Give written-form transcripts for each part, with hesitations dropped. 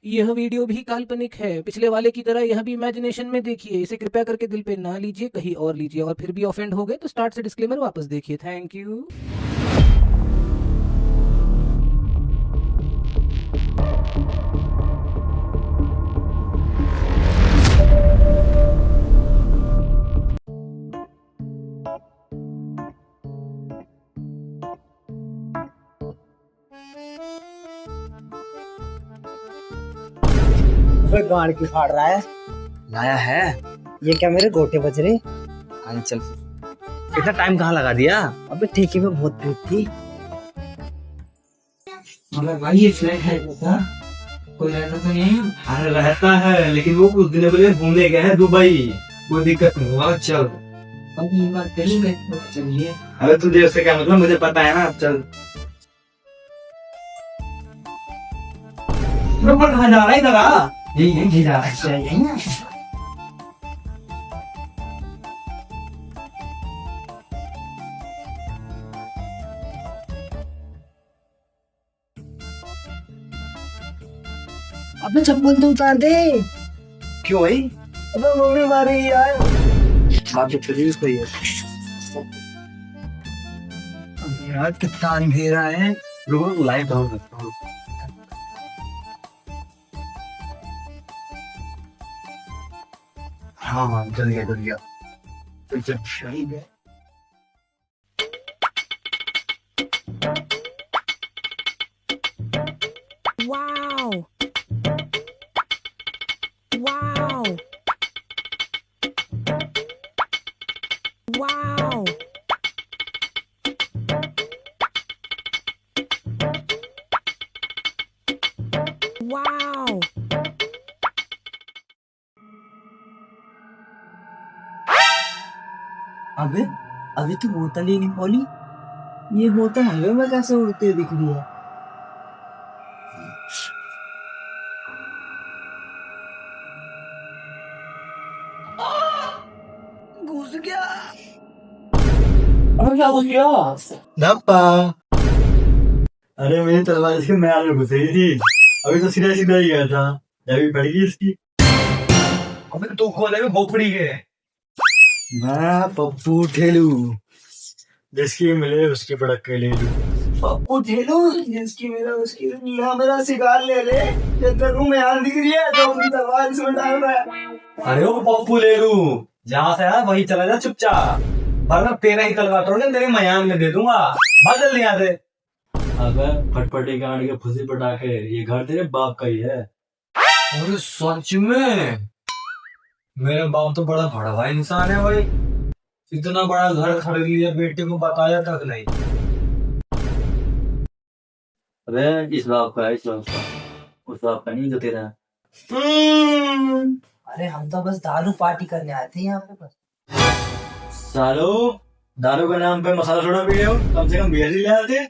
यह वीडियो भी काल्पनिक है। पिछले वाले की तरह यह भी इमेजिनेशन में देखिए। इसे कृपया करके दिल पे ना लीजिए, कहीं और लीजिए। और फिर भी ऑफेंड हो गए तो स्टार्ट से डिस्क्लेमर वापस देखिए। Thank you. गाड़ की फाड़ रहा है। लाया है। ये क्या मेरे गोटे बज रहे? हाँ चल। इतना टाइम कहाँ लगा दिया? अबे ठेके में बहुत भीड़ थी। मगर भाई ये फ्लैट है बता, कोई रहता तो नहीं? अरे रहता है, लेकिन वो कुछ दिन पहले घूमने गए हैं दुबई। कोई दिक्कत नहीं हुआ, चल। अभी ये बात तेरी में चलिए। अरे तुझे उससे क्या मतलब, मुझे पता है ना। चल कहाँ जा रहा है? इधर यही जा रहा है। अबे चप्पल तो उतार दे। क्यों भाई? अबे वो भी मारे यार। बात तो फिर सही है यार कितना अंधेरा है। लोगों को लाइव डाउन करता हूँ। हाँ जल गया तो जब शहीद है। Wow. Wow. Wow. Wow. अबे अभी तो बोतल ही नहीं खोली। ये बोतल हवे में कैसे उड़ते दिख रही है? घुस गया। अरे क्या हो गया? धप्पा। अरे मेरी तलवार इसके मैल में घुस रही थी। अभी तो सीधा सीधा ही गया था, जब पड़ गई इसकी। अबे तू खोले में भोपड़ी के। मैं पप्पू ठेलू, जिसकी मिले उसकी पड़क के ले लूं। पप्पू ठेलू, जिसकी मेरा उसकी यहाँ मेरा शिकार ले ले। जब तक में यार दिख रही है तो अपनी तलवार इसमें डाल रहा है। अरे वो पप्पू ले लू, जहाँ से आया वही चला जा चुपचाप, वरना तेरा ही तलवार तोड़ के तेरे मयान में दे दूंगा। भाग जल्दी यहाँ से। अगर फटफटी गाड़ी के फुसी पटाखे, ये घर तेरे बाप का ही है। अरे सच में? मेरा बाप तो बड़ा भड़वा इंसान है भाई। इतना बड़ा घर खरीद लिया, बेटे को बताया तक नहीं। अबे इस बाप का है, इस बाप का, उस बाप का नहीं जो तेरा है। अरे हम तो बस दारू पार्टी करने आते हैं यहाँ पे बस। सालो, दारू के नाम पे मसाला सोडा पी रहे हो, कम से कम बियर ही ले आते।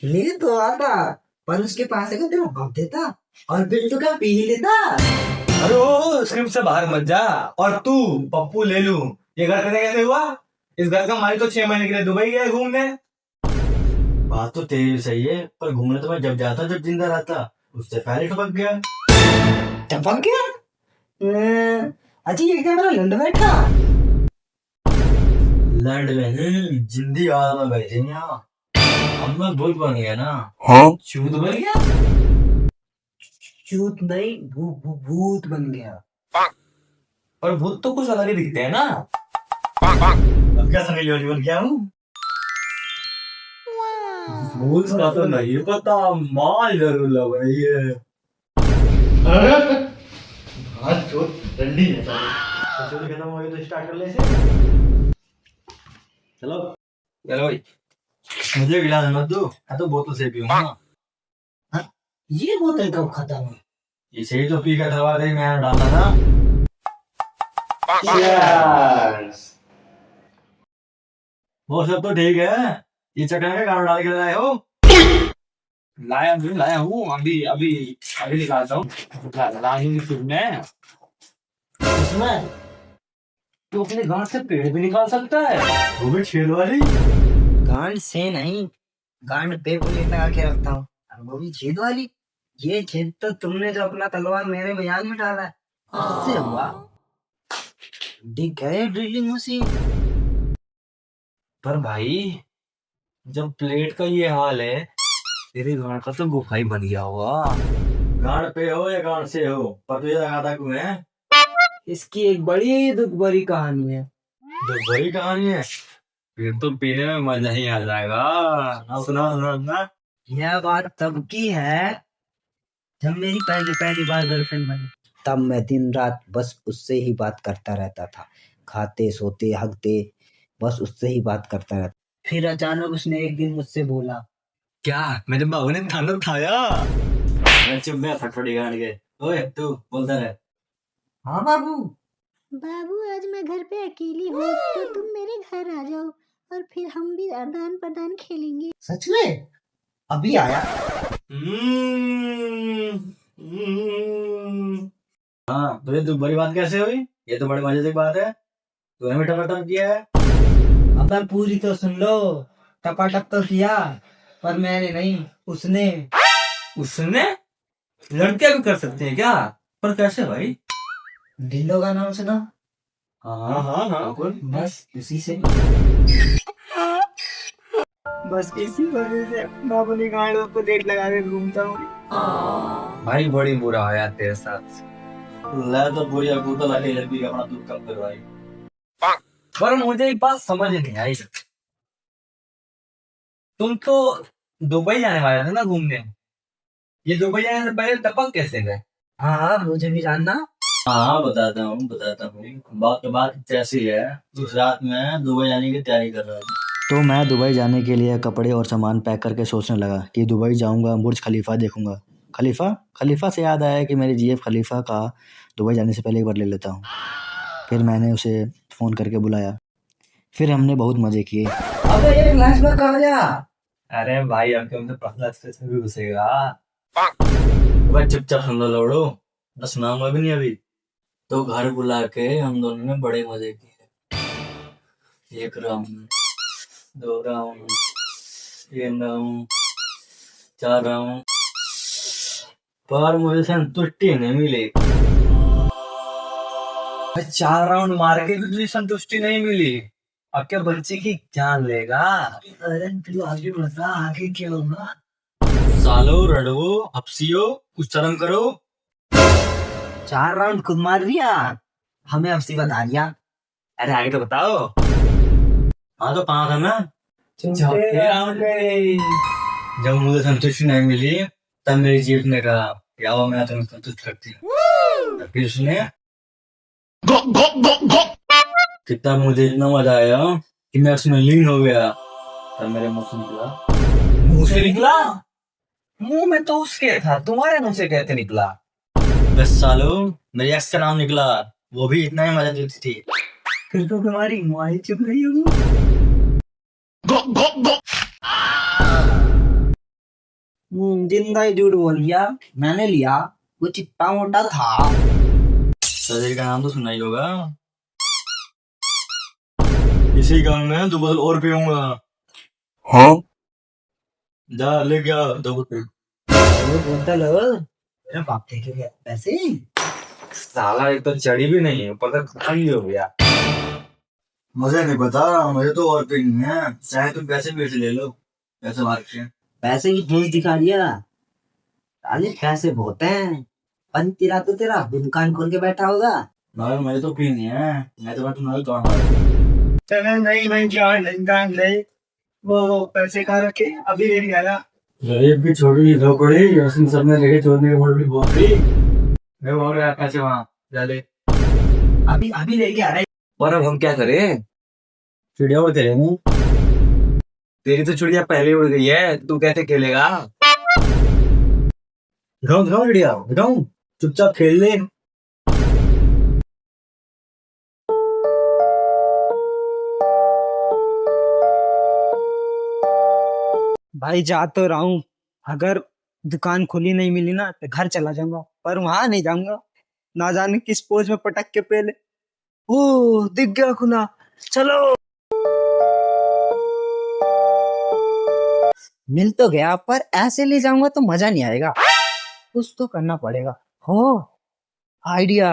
ले तो आता, पर उसके पास है तेरा बाप देता और बिल तो क्या पी ही लेता। अरे ओ स्क्रिप्ट से बाहर मत जा। और तू पप्पू ले लू, ये घर कैसे कैसे हुआ? इस घर का मालिक तो 6 महीने के लिए दुबई गया घूमने। बात तो तेरी सही है, पर घूमने तो मैं जब जाता जब जिंदा रहता, उससे पहले टपक गया। टपक गया? अच्छा ये क्या मेरा लंड बैठा? लैंड में जिंदी आदमी बैठे यहाँ। अब मैं भूत बन गया ना। हाँ चूत बन गया। चूत नहीं, भूत बन गया। और भूत तो कुछ अलग ही दिखते हैं ना। अब क्या समझ लो बन गया हूँ। भूत का तो नहीं पता, माल जरूर लग रही है। हाँ चोट ठंडी है सारी। तो खत्म हो गई तो स्टार्ट कर ले इसे। चलो चलो भाई। मुझे गिला मत दो, मैं तो बोतल से पीऊंगा। हाँ, ये बोतल कब खत्म हुई? इसे ही तो पी कर दवा दे, मैंने डाला था। वो सब तो ठीक है, ये चक्कर में गाँव डाल के लाए हो। लाया हूँ अभी अभी अभी निकालता हूँ। उसमें तू अपने गांठ से पेड़ भी निकाल सकता है। वो भी छेद वाली। गांड से नहीं, गांड पे को लेकर आके रखता हूँ, वो भी छेद वाली। ये छेद तो तुमने जो अपना तलवार मेरे बयान में डाला है उससे हुआ। दिख गए ड्रिलिंग मशीन। पर भाई जब प्लेट का ये हाल है, तेरे गांड का तो गुफा ही बन गया होगा। गांड पे हो या गांड से हो, पर तुझे लगाता क्यों है? इसकी एक बड़ी दुख भरी कहानी है। जो बड़ी कहानी है, फिर तो पीने में मजा ही आ जाएगा। अब सुना। यह बात तब की है जब मेरी पहली बार गर्लफ्रेंड बनी। तब मैं दिन रात बस उससे ही बात करता रहता था, खाते सोते हगते बस उससे ही बात करता रहता। फिर अचानक उसने एक दिन मुझसे बोला, क्या मेरे बाबू ने खाना खाया? चुप मैं फटफटी गांड के। ओए तू बोलता रहे। हाँ बाबू। बाबू आज मैं घर पे अकेली हूँ तो तुम मेरे घर आ जाओ और फिर हम भी आदान प्रदान खेलेंगे। सच में? अभी आया। हाँ तुझे तो बड़ी बात कैसे हुई? ये तो बड़ी मजे की बात है। तूने भी टमाटर किया है? अब पूरी तो सुन लो। टपाटप तो किया पर मैंने नहीं, उसने। उसने? लड़के भी कर सकते हैं क्या? पर कैसे भाई? ढिल्लो का नाम सुना? हाँ बस इसी से। बस इसी वजह से मैं अपनी गाड़ियों को डेट लगा के घूमता हूँ। भाई बड़ी बुरा है यार तेरे साथ। ले तो पूरी अकूता लगे जब भी अपना दूध कम करवाई। पर मुझे एक बात समझ नहीं आई। तुम तो दुबई जाने वाले थे ना घूमने, ये दुबई जाने से पहले टपक कैसे गए? हाँ मुझे भी जानना। हाँ बताता हूँ। बात कैसी है। उस रात में दुबई जाने की तैयारी कर रहा था। तो मैं दुबई जाने के लिए कपड़े और सामान पैक करके सोचने लगा कि दुबई जाऊंगा, बुर्ज खलीफा देखूंगा। खलीफा से याद आया कि मेरी जीएफ खलीफा का दुबई जाने से पहले एक बार ले लेता हूँ। फिर मैंने उसे फ़ोन करके बुलाया। फिर हमने बहुत मज़े किए। अबे ये फ्लैश में कहा जा। अरे भाई अब तुम तो पहला स्टेशन भी घुसेगा। भाई चुपचाप सुन लो लोड़ो, मैं सुनाऊंगा भी नहीं अभी। तो घर बुला के हम दोनों ने बड़े मजे किए। 1 राउंड, 2 राउंड, 3 राउंड, 4 राउंड, पर मुझे संतुष्टि नहीं मिली। 4 राउंड मार के भी तुझे संतुष्टि नहीं मिली। अब क्या बच्चे की जान लेगा? अरे तू आगे बता, आगे क्या होगा? सालो रड़वो हपसियो, कुछ शर्म करो। 4 राउंड खुद मार दिया, हमें अब सी बता दिया। अरे आगे तो बताओ। हाँ तो 5 है ना। जब मुझे संतुष्टि नहीं मिली तब मेरी जीभ ने कहा क्या वो मैं तुम्हें संतुष्ट करती हूँ। फिर उसने कितना मुझे इतना मजा आया कि मैं उसमें लीन हो गया। तब मेरे मुंह से निकला। मुंह से निकला? मुंह में तो उसके था, तुम्हारे मुंह से कैसे निकला? बस सालो मेरे एक्स का नाम निकला, वो भी इतना ही मजा देती थी। फिर तो तुम्हारी मुआई चुप नहीं होगी। जिंदा ही झूठ बोल दिया, मैंने लिया, वो चिट्टा मोटा था। शरीर का नाम तो सुना ही होगा। इसी गांव में 2 बोतल और पीऊंगा। हाँ जा ले गया 2 बोतल। बोतल मेरे बाप थे क्या पैसे? साला एक तो चढ़ी भी नहीं है, ऊपर से खत्म भी हो गया। मुझे नहीं पता, मुझे तो और पीनी है। चाहे तुम पैसे भी ले लो, पैसे मार के। पैसे की ठोस दिखा दिया। साले पैसे बहुत हैं। तेरा तो तेरा दुकान खोल के बैठा होगा। मगर मुझे तो पीनी है। मैं तो तुम्हारी कौन चले नहीं नहीं वो पैसे कहाँ रखे अभी ले नहीं आया। गरीब की छोटी झोपड़ी उसने सबने लेके छोड़ने की मोटी बोली। मैं बोल रहा पैसे वहाँ जा ले। अभी लेके आ रहा है। और अब हम क्या करें? चिड़िया उड़ तेरे मुंह। तेरी तो चुड़िया पहले उड़ गई है, तू कैसे खेलेगा? दिखाऊं चिड़िया दिखाऊं, चुपचाप खेल ले। भाई जा तो रहा हूँ, अगर दुकान खुली नहीं मिली ना तो घर चला जाऊंगा, पर वहां नहीं जाऊंगा। ना जाने किस पोज में पटक के पहले। ओ दिख गया खुला, चलो। मिल तो गया पर ऐसे ले जाऊंगा तो मजा नहीं आएगा। कुछ तो करना पड़ेगा। हो आइडिया।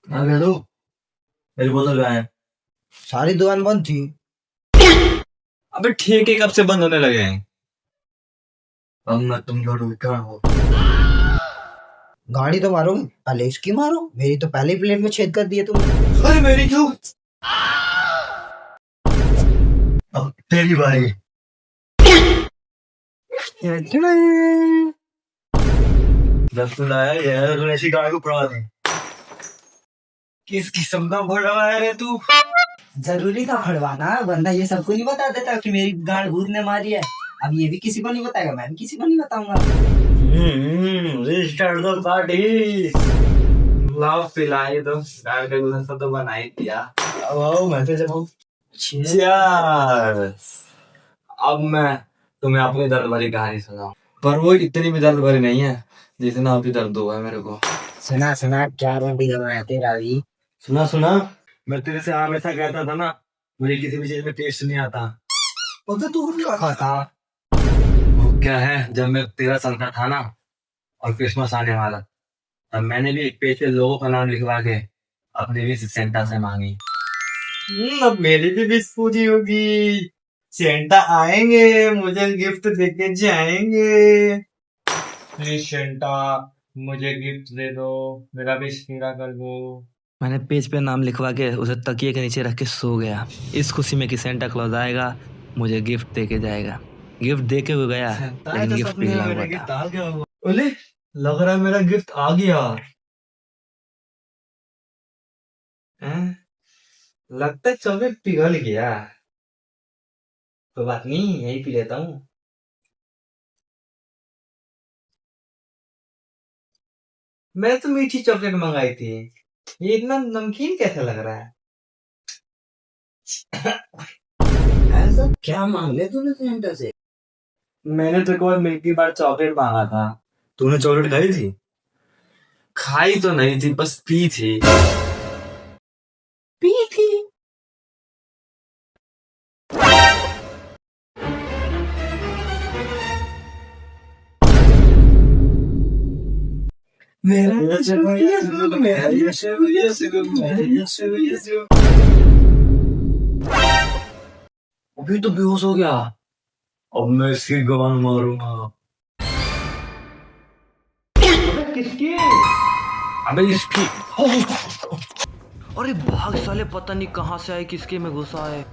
हाँ कह दो, मेरी बोतल कहाँ है? सारी दुकान बंद थी। अबे ठेके कब से बंद होने लगे हैं? अब मैं तुम लोग कहाँ हो? गाड़ी तो मारोगे, पहले इसकी मारो। मेरी तो पहले ही प्लेट में छेद कर दिए तुमने। अरे मेरी क्यों? अब तेरी बारी। जब तू लाया यार, तूने ऐसी गाड़ी को पड़ा दे। किस किस्म का भोला है रे तू? जरूरी था फड़वाना, वरना ये सबको नहीं बता देता कि मेरी गाड़ भूत ने मारी है। अब ये भी किसी को नहीं बताएगा, मैं भी किसी को नहीं बताऊंगा। Restart the party. लाओ पिलाए दो, गाड़ का गुलदस्ता तो बना ही दिया। आओ मैं तो जब Cheers! अब मैं तुम्हें अपनी दर्द भरी कहानी सुनाऊं, पर वो इतनी भी दर्द भरी नहीं है जितना अभी दर्द हुआ है मेरे को। सुना सुना, क्या रोटी कर रहा है तेरा भी? सुना सुना, मैं तेरे से हमेशा कहता था ना, मुझे किसी भी चीज में टेस्ट नहीं आता। वो तो तू खाता। वो क्या है, जब मैं 13 साल का था ना और क्रिसमस आने वाला, तब मैंने भी एक पेज पे लोगों का नाम लिखवा के अपनी विश सेंटा से मांगी। अब मेरी भी विश पूरी होगी, सेंटा आएंगे मुझे गिफ्ट देके जाएंगे। प्लीज सेंटा मुझे गिफ्ट दे दो, मेरा विश पूरा कर दो। मैंने पेज पे नाम लिखवा के उसे तकिए के नीचे रख के सो गया, इस खुशी में कि सेंटा क्लॉज आएगा, मुझे गिफ्ट दे के जाएगा। गिफ्ट दे के वो गया, लेकिन गिफ्ट पिघला हुआ था। बोले लग रहा है मेरा गिफ्ट आ गया। हैं? लगता है चॉकलेट पिघल गया। कोई बात नहीं, यही पी लेता हूँ। मैंने तो मीठी चॉकलेट मंगाई थी, ये इतना नमकीन कैसे लग रहा है? ऐसा क्या मांग ले तूने सेंटा से? मैंने तो एक बार मिल्की बार चॉकलेट मांगा था। तूने चॉकलेट खाई थी? खाई तो नहीं थी, बस पी थी। पी थी? अभी तो बेहोश हो गया। अब मैं इसकी गवान मारूंगा। अबे इसकी अरे भाग साले, पता नहीं कहाँ से आए, किसके में घुसा है।